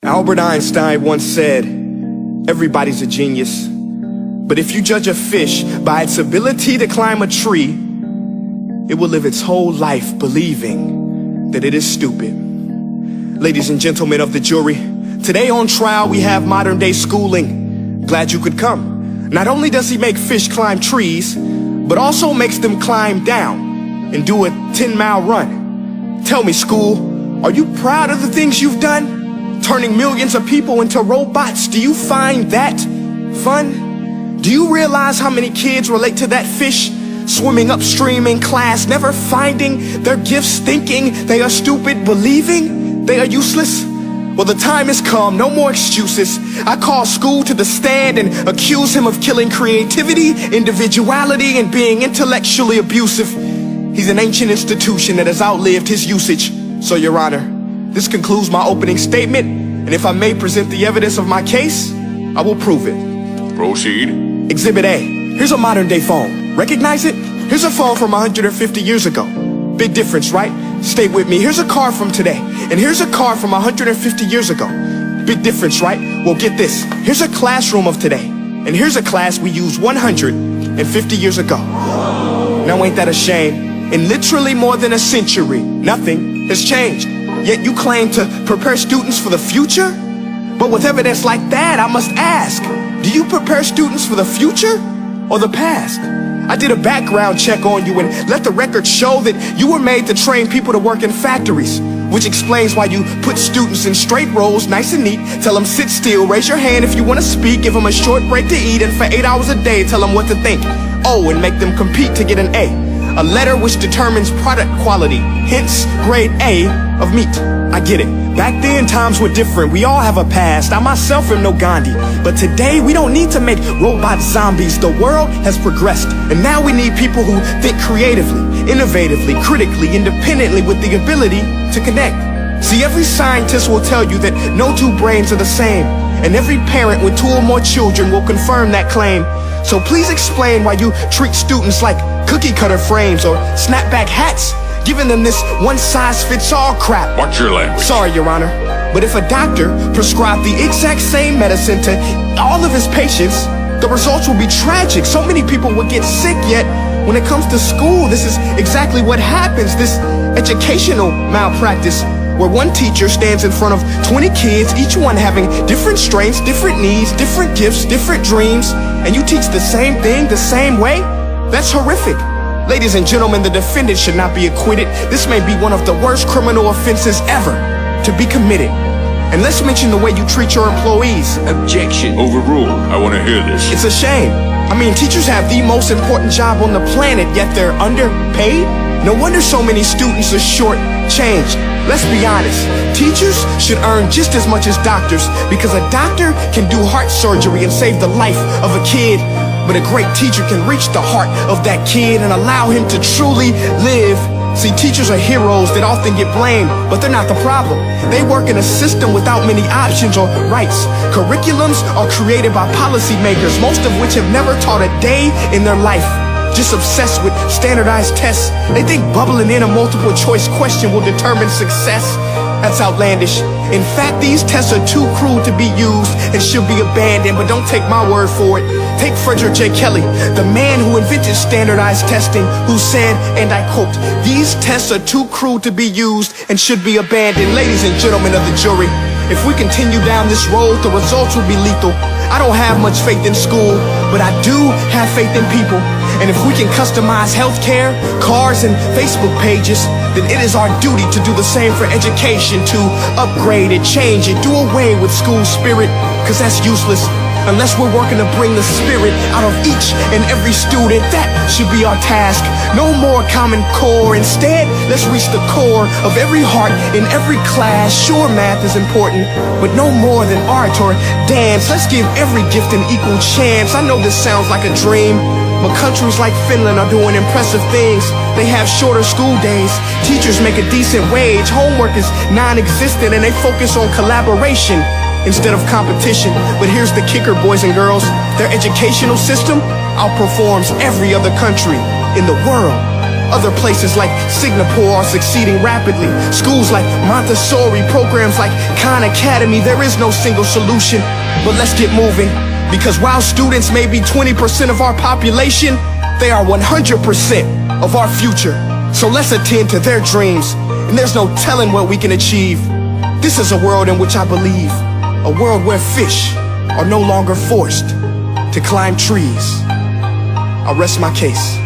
Albert Einstein once said, everybody's a genius, but if you judge a fish by its ability to climb a tree, it will live its whole life believing that it is stupid. Ladies and gentlemen of the jury, today on trial we have modern day schooling. Glad you could come. Not only does he make fish climb trees, but also makes them climb down and do a 10-mile run. Tell me, school, are you proud of the things you've done? Turning millions of people into robots, do you find that fun? Do you realize how many kids relate to that fish? Swimming upstream in class, never finding their gifts, thinking they are stupid, believing they are useless? Well, the time has come, no more excuses. I call school to the stand and accuse him of killing creativity, individuality, and being intellectually abusive. He's an ancient institution that has outlived his usage. So, Your Honor, this concludes my opening statement, and if I may present the evidence of my case, I will prove it. Proceed. Exhibit A. Here's a modern day phone. Recognize it? Here's a phone from 150 years ago. Big difference, right? Stay with me. Here's a car from today, and here's a car from 150 years ago. Big difference, right? Well, get this. Here's a classroom of today, and here's a class we used 150 years ago. Now ain't that a shame? In literally more than a century, nothing has changed. Yet you claim to prepare students for the future? But with evidence like that, I must ask, do you prepare students for the future or the past? I did a background check on you and let the record show that you were made to train people to work in factories, which explains why you put students in straight rows, nice and neat, tell them sit still, raise your hand if you want to speak, give them a short break to eat, and for 8 hours a day tell them what to think. Oh, and make them compete to get an A letter which determines product quality, hence grade A of meat. I get it. Back then, times were different. We all have a past. I myself am no Gandhi. But today, we don't need to make robot zombies. The world has progressed. And now we need people who think creatively, innovatively, critically, independently, with the ability to connect. See, every scientist will tell you that no two brains are the same. And every parent with 2 or more children will confirm that claim. So please explain why you treat students like cookie cutter frames or snapback hats, giving them this one-size-fits-all crap. Watch your language. Sorry, Your Honor, but if a doctor prescribed the exact same medicine to all of his patients, the results will be tragic. So many people will get sick, yet when it comes to school, this is exactly what happens. This educational malpractice, where one teacher stands in front of 20 kids, each one having different strengths, different needs, different gifts, different dreams, and you teach the same thing the same way? That's horrific. Ladies and gentlemen, the defendant should not be acquitted. This may be one of the worst criminal offenses ever to be committed. And let's mention the way you treat your employees. Objection. Overruled. I want to hear this. It's a shame. I mean, teachers have the most important job on the planet, yet they're underpaid? No wonder so many students are short-changed. Let's be honest, teachers should earn just as much as doctors, because a doctor can do heart surgery and save the life of a kid, but a great teacher can reach the heart of that kid and allow him to truly live. See, teachers are heroes that often get blamed, but they're not the problem. They work in a system without many options or rights. Curriculums are created by policymakers, most of which have never taught a day in their life. Just obsessed with standardized tests. They think bubbling in a multiple choice question will determine success. That's outlandish. In fact, these tests are too cruel to be used and should be abandoned, but don't take my word for it. Take Frederick J. Kelly, the man who invented standardized testing, who said, and I quote, "These tests are too cruel to be used and should be abandoned." Ladies and gentlemen of the jury, if we continue down this road, the results will be lethal. I don't have much faith in school, but I do have faith in people. And if we can customize healthcare, cars, and Facebook pages, then it is our duty to do the same for education, to upgrade it, change it, do away with school spirit, because that's useless. Unless we're working to bring the spirit out of each and every student, that should be our task. No more Common Core. Instead, let's reach the core of every heart in every class. Sure, math is important, but no more than art or dance. Let's give every gift an equal chance. I know this sounds like a dream, but countries like Finland are doing impressive things. They have shorter school days, teachers make a decent wage, homework is non-existent, and they focus on collaboration instead of competition. But here's the kicker, boys and girls. Their educational system outperforms every other country in the world. Other places like Singapore are succeeding rapidly. Schools like Montessori, programs like Khan Academy. There is no single solution, but let's get moving. Because while students may be 20% of our population, they are 100% of our future. So let's attend to their dreams, and there's no telling what we can achieve. This is a world in which I believe, a world where fish are no longer forced to climb trees. I rest my case.